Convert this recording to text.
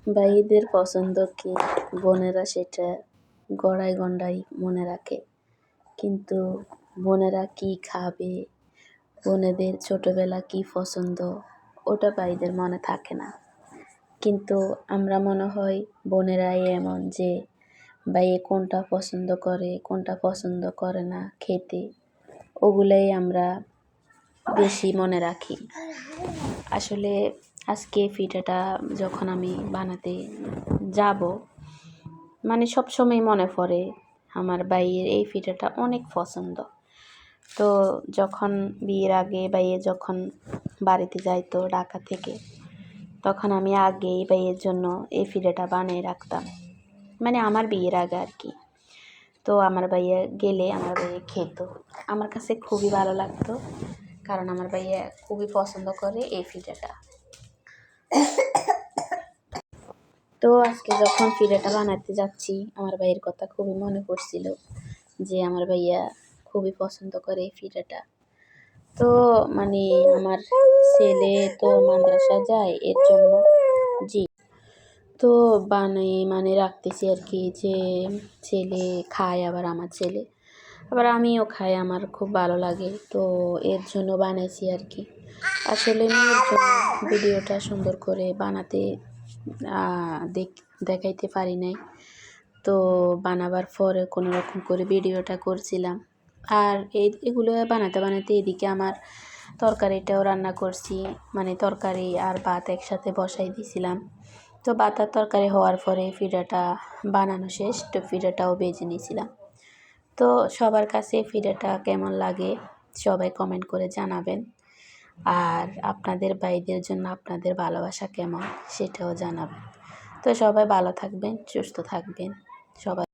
ভাইদের পছন্দ কি বোনেরা সেটা গড়ায় গণ্ডায় মনে রাখে, কিন্তু বোনেরা কি খাবে, বোনেদের ছোটোবেলা কি পছন্দ ওটা ভাইদের মনে থাকে না। কিন্তু আমরা মনে হয় বোনেরাই এমন যে ভাইয়ে কোনটা পছন্দ করে কোনটা পছন্দ করে না খেতে, ওগুলাই আমরা বেশি মনে রাখি। আসলে আজকে পিঠাটা যখন আমি বানাতে যাব, মানে সবসময় মনে পড়ে আমার ভাইয়ের এই পিঠাটা অনেক পছন্দ। তো যখন বিয়ের আগে ভাইয়ে যখন বাড়িতে যাইতো ঢাকা থেকে, তখন আমি আগেই ভাইয়ের জন্য এই পিঠাটা বানিয়ে রাখতাম, মানে আমার বিয়ের আগে আর কি। তো আমার ভাইয়া গেলে আমার ভাইয়া খেত, আমার কাছে খুবই ভালো লাগতো, কারণ আমার ভাইয়া খুবই পছন্দ করে এই পিঠাটা। তো আজকে যখন পিঠাটা বানাতে যাচ্ছি, আমার ভাইয়ের কথা খুবই মনে পড়ছিল যে আমার ভাইয়া খুবই পছন্দ করে এই পিঠাটা। তো মানে আমার ছেলে তো মাদ্রাসা যায়, এর জন্য জি তো মানে রাখতেছি আর কি, যে ছেলে খায়, আবার আমার ছেলে আবার আমিও খাই, আমার খুব ভালো লাগে, তো এর জন্য বানাইছি আর কি। আসলে মেয়ের জন্য ভিডিওটা সুন্দর করে বানাতে দেখাইতে পারি নাই, তো বানাবার পরে কোনো রকম করে ভিডিওটা করছিলাম। আর এগুলো বানাতে বানাতে এদিকে আমার তরকারিটাও রান্না করছি, মানে তরকারি আর ভাত একসাথে বসাই দিয়েছিলাম। তো ভাত আর তরকারি হওয়ার পরে পিঠাটা বানানো শেষ, তো পিঠাটাও ভেজে নিয়েছিলাম। তো সবার কাছে পিঠাটা কেমন লাগে সবাই কমেন্ট করে জানাবেন, আর আপনাদের ভাইদের জন্য আপনাদের ভালোবাসা কেমন সেটাও জানাবেন। তো সবাই ভালো থাকবেন, সুস্থ থাকবেন, সবাই।